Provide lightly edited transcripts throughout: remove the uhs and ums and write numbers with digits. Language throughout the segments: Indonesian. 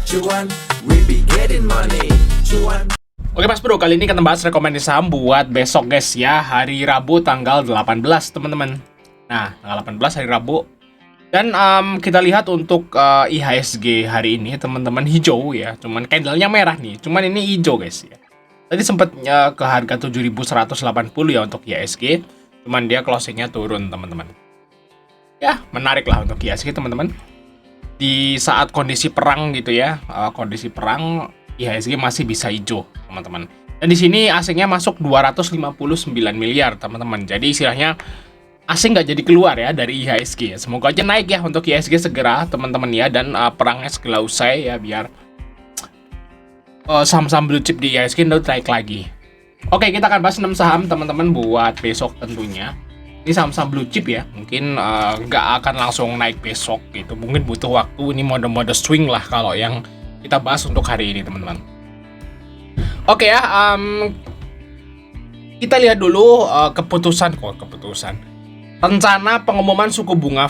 cuan, we be getting money, cuan. Oke Mas Bro, kali ini kita bahas rekomendasi saham buat besok guys ya, hari Rabu tanggal 18 teman-teman. Nah, tanggal 18 hari Rabu. Dan kita lihat untuk IHSG hari ini teman-teman hijau ya, cuman candlenya merah nih, cuman ini hijau guys ya. Tadi sempat ke harga 7.180 ya untuk IHSG, cuman dia closingnya turun teman-teman. Ya, menarik lah untuk IHSG teman-teman. Di saat kondisi perang gitu ya, kondisi perang IHSG masih bisa hijau teman-teman. Dan di sini asingnya masuk 259 miliar teman-teman. Jadi istilahnya asing nggak jadi keluar ya dari IHSG. Semoga aja naik ya untuk IHSG segera teman-teman ya, dan perangnya segera usai ya, biar saham-saham blue chip di IHSG naik lagi. Oke, kita akan bahas 6 saham teman-teman buat besok tentunya. Ini saham-saham blue chip ya, mungkin nggak akan langsung naik besok gitu, mungkin butuh waktu. Ini mode-mode swing lah kalau yang kita bahas untuk hari ini teman-teman. Oke ya, kita lihat dulu keputusan rencana pengumuman suku bunga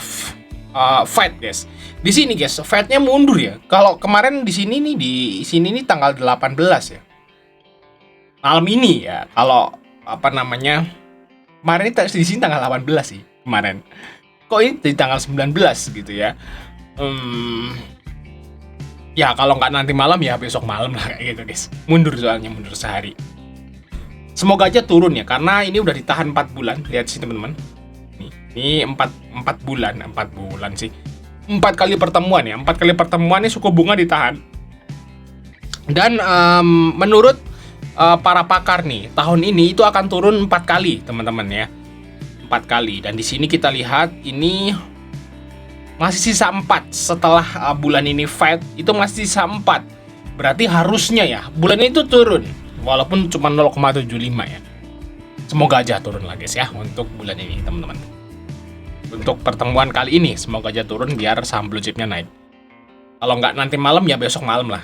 Fed guys. Di sini guys, Fed-nya mundur ya. Kalau kemarin di sini nih tanggal 18 ya. Malam ini ya, kalau kemarin di sini tanggal 18 sih kemarin. Kok ini di tanggal 19 gitu ya? Ya kalau nggak nanti malam ya besok malam lah kayak gitu guys. Mundur sehari. Semoga aja turun ya, karena ini udah ditahan 4 bulan. Lihat sih teman-teman. Ini 4 bulan sih. 4 kali pertemuan ya. 4 kali pertemuan ini suku bunga ditahan. Dan menurut para pakar nih, tahun ini itu akan turun 4 kali teman-teman ya. 4 kali. Dan di sini kita lihat ini masih sisa 4 setelah bulan ini Fed itu masih sisa 4. Berarti harusnya ya bulan ini itu turun walaupun cuma 0,75 ya. Semoga aja turun lah guys ya untuk bulan ini teman-teman. Untuk pertemuan kali ini semoga aja turun biar saham blue chipnya naik. Kalau nggak nanti malam ya besok malam lah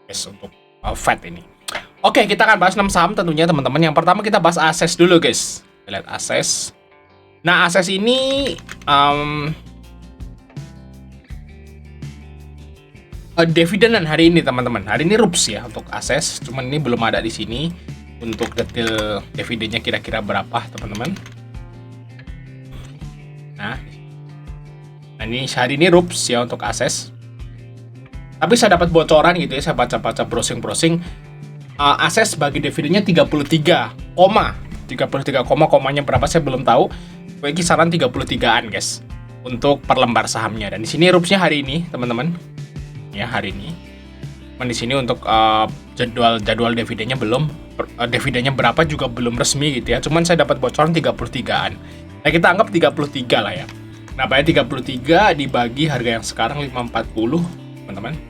guys untuk Fed ini. Oke, kita akan bahas 6 saham tentunya teman-teman. Yang pertama kita bahas Ases dulu guys. Kita lihat Ases. Nah, Ases ini dividenan hari ini teman-teman. Hari ini rups ya untuk Ases. Cuman ini belum ada di sini untuk detail dividennya kira-kira berapa teman-teman. Nah, ini hari ini rups ya untuk Ases. Tapi saya dapat bocoran gitu ya, saya baca-baca browsing. Ases bagi dividennya 33, komanya berapa saya belum tahu. Kayak kisaran 33-an guys untuk per lembar sahamnya. Dan di sini rupsnya hari ini teman-teman. Ya, hari ini. Cuman di sini untuk jadwal dividennya belum, dividennya berapa juga belum resmi gitu ya. Cuman saya dapat bocoran 33-an. Nah, kita anggap 33 lah ya. Nah, bayar 33 dibagi harga yang sekarang 540 teman-teman.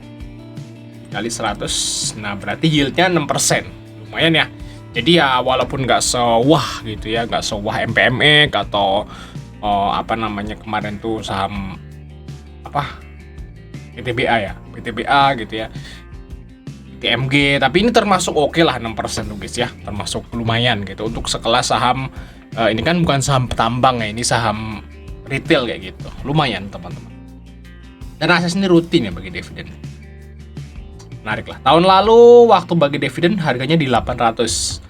Kali 100, nah berarti yieldnya 6%, lumayan ya. Jadi ya walaupun nggak sewah gitu ya, nggak sewah MPME atau kemarin tuh saham PTBA gitu ya, TMG, tapi ini termasuk oke lah 6% tuh guys ya, termasuk lumayan gitu untuk sekelas saham. Ini kan bukan saham petambang ya, ini saham retail kayak gitu, lumayan teman-teman. Dan Ases ini rutin ya bagi dividen. Menarik lah. Tahun lalu waktu bagi dividen harganya di 800.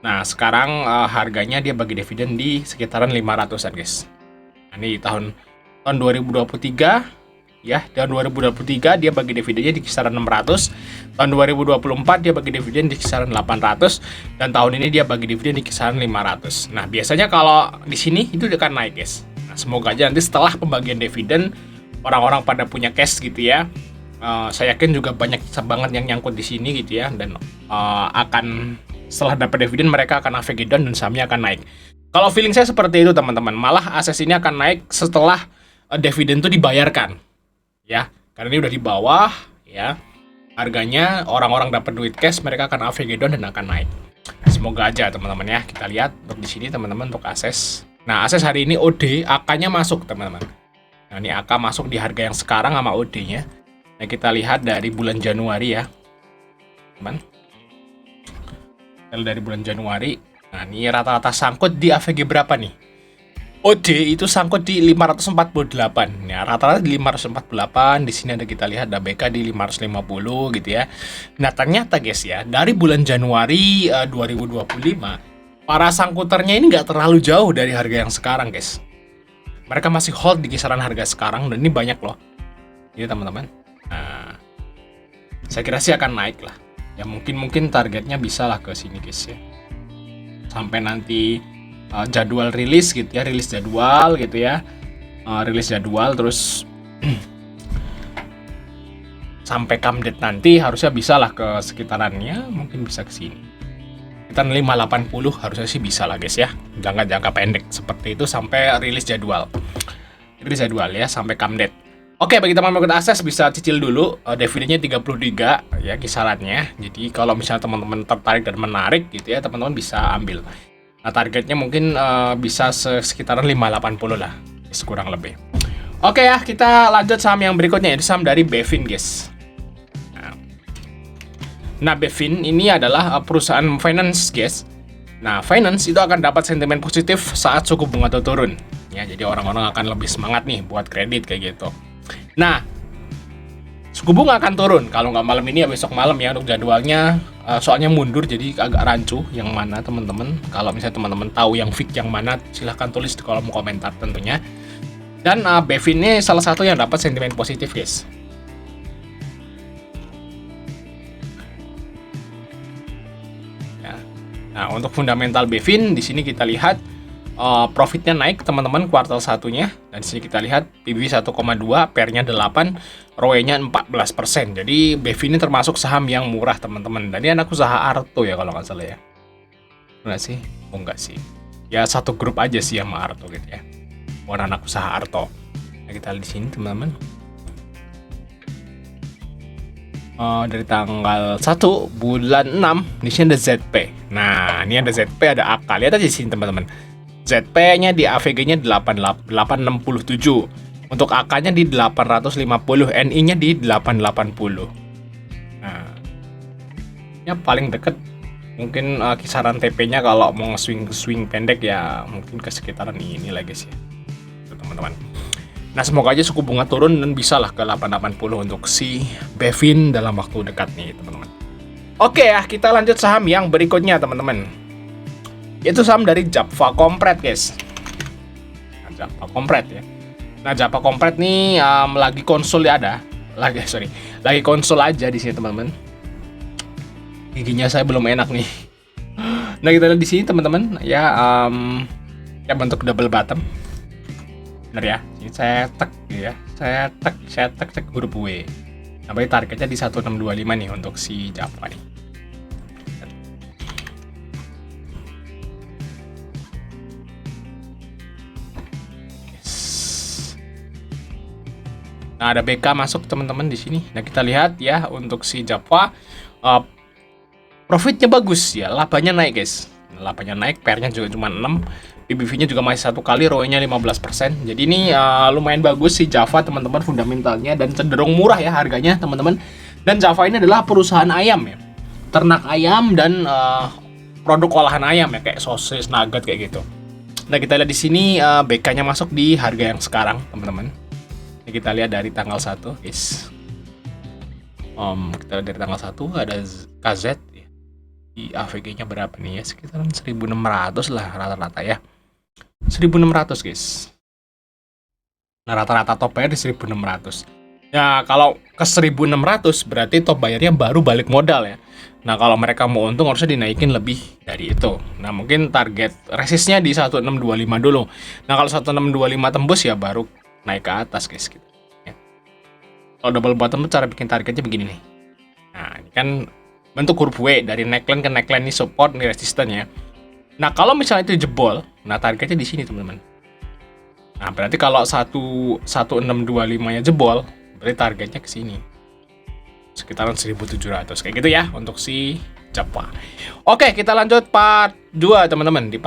Nah, sekarang harganya dia bagi dividen di sekitaran 500-an, guys. Nah, ini tahun 2023 ya, tahun 2023 dia bagi dividennya di kisaran 600. Tahun 2024 dia bagi dividen di kisaran 800, dan tahun ini dia bagi dividen di kisaran 500. Nah, biasanya kalau di sini itu akan naik, guys. Nah, semoga aja nanti setelah pembagian dividen orang-orang pada punya cash gitu ya. Saya yakin juga banyak banget yang nyangkut di sini gitu ya, dan akan setelah dapat dividen mereka akan navigator dan sahamnya akan naik. Kalau feeling saya seperti itu teman-teman, malah Ases ini akan naik setelah dividen itu dibayarkan ya, karena ini udah di bawah ya harganya, orang-orang dapat duit cash, mereka akan navigator dan akan naik. Semoga aja teman-teman ya. Kita lihat untuk di sini teman-teman untuk Ases. Nah, Ases hari ini OD AK-nya masuk teman-teman. Nah, ini AK masuk di harga yang sekarang sama OD-nya. Nah, kita lihat dari bulan Januari ya, teman. Dari bulan Januari. Nah, ini rata-rata sangkut di AVG berapa nih? OD itu sangkut di 548 ya, rata-rata di 548. Di sini ada kita lihat ada BK di 550 gitu ya. Nah ternyata guys ya, dari bulan Januari 2025 para sangkuternya ini nggak terlalu jauh dari harga yang sekarang guys. Mereka masih hold di kisaran harga sekarang dan ini banyak loh ini teman-teman. Nah saya kira sih akan naik lah ya, mungkin targetnya bisa lah ke sini guys ya, sampai nanti jadwal rilis gitu ya, rilis jadwal gitu ya, rilis jadwal terus sampai come date nanti harusnya bisa lah ke sekitarannya, mungkin bisa ke sini kita 580 harusnya sih bisa lah guys ya, jangka pendek seperti itu sampai rilis jadwal ya, sampai come date. Oke, bagi teman-teman yang akses bisa cicil dulu, dividennya 33 ya kisarannya. Jadi kalau misalnya teman-teman tertarik dan menarik gitu ya, teman-teman bisa ambil. Nah, targetnya mungkin bisa sekitaran 580 lah, kurang lebih. Oke ya, kita lanjut saham yang berikutnya, itu saham dari Bevin guys. Nah, Bevin ini adalah perusahaan finance guys. Nah, finance itu akan dapat sentimen positif saat suku bunga itu turun. Ya, jadi orang-orang akan lebih semangat nih buat kredit kayak gitu. Nah, suku bunga akan turun kalau nggak malam ini ya besok malam ya untuk jadwalnya. Soalnya mundur jadi agak rancu yang mana teman-teman. Kalau misalnya teman-teman tahu yang fix yang mana silahkan tulis di kolom komentar tentunya. Dan Bevin ini salah satu yang dapat sentimen positif guys. Ya. Nah untuk fundamental Bevin di sini kita lihat profitnya naik teman-teman kuartal satunya, dan di sini kita lihat PB 1,2, PER-nya 8, ROE-nya 14%. Jadi Bevin ini termasuk saham yang murah teman-teman. Dan ini anak usaha Arto ya kalau nggak salah ya. Enggak sih? Oh enggak sih. Ya satu grup aja sih sama Arto gitu ya. Bukan anak usaha Arto. Nah, kita lihat di sini teman-teman. Dari tanggal 1 bulan 6 di sini ada ZP. Nah, ini ada ZP, ada AK. Lihat aja di sini teman-teman. ZP-nya di AVG-nya 867. Untuk AK-nya di 850, NI-nya di 880. Nah, ya paling deket mungkin kisaran TP-nya kalau mau swing pendek ya mungkin ke sekitaran ini lah guys ya. Itu teman-teman. Nah, semoga aja suku bunga turun dan bisa lah ke 880 untuk si Bevin dalam waktu dekat nih teman-teman. Oke ya, kita lanjut saham yang berikutnya teman-teman. Itu saham dari Java Kompret guys. Nah, Java Kompret ya. Nah, Java Kompret nih lagi konsul ya ada. Lagi konsul aja di sini teman-teman. Giginya saya belum enak nih. Nah, kita lihat di sini teman-teman ya, ya bentuk double bottom. Bener ya. Ini saya tek ya. Saya tek huruf W. Sampai targetnya di 1625 nih untuk si Java nih. Nah, ada BK masuk teman-teman di sini. Nah, kita lihat ya untuk si Java profitnya bagus ya, labanya naik guys. Labanya naik, PER-nya juga cuma 6, PBV-nya juga masih 1 kali, ROE-nya 15%. Jadi ini lumayan bagus si Java teman-teman fundamentalnya dan cenderung murah ya harganya teman-teman. Dan Java ini adalah perusahaan ayam ya. Ternak ayam dan produk olahan ayam ya kayak sosis, nugget kayak gitu. Nah, kita lihat di sini BK-nya masuk di harga yang sekarang teman-teman. Ini kita lihat dari tanggal 1 guys. Kita lihat dari tanggal 1 ada KZ ya. Di AVG-nya berapa nih ya? Sekitaran 1600 lah rata-rata ya. 1600 guys. Nah, rata-rata top buyer di 1600. Ya, kalau ke 1600 berarti top bayarnya baru balik modal ya. Nah, kalau mereka mau untung harusnya dinaikin lebih dari itu. Nah, mungkin target resistnya di 1625 dulu. Nah, kalau 1625 tembus ya baru naik ke atas guys gitu. Ya. Kalau double bottom tuh cara bikin targetnya begini nih. Nah, ini kan bentuk huruf W dari neckline ke neckline, ini support, ini resistance ya. Nah, kalau misalnya itu jebol, nah targetnya di sini teman-teman. Nah, berarti kalau 1625-nya jebol, berarti targetnya ke sini. Sekitaran 1700 kayak gitu ya untuk si Java. Oke, kita lanjut part 2 teman-teman. Di part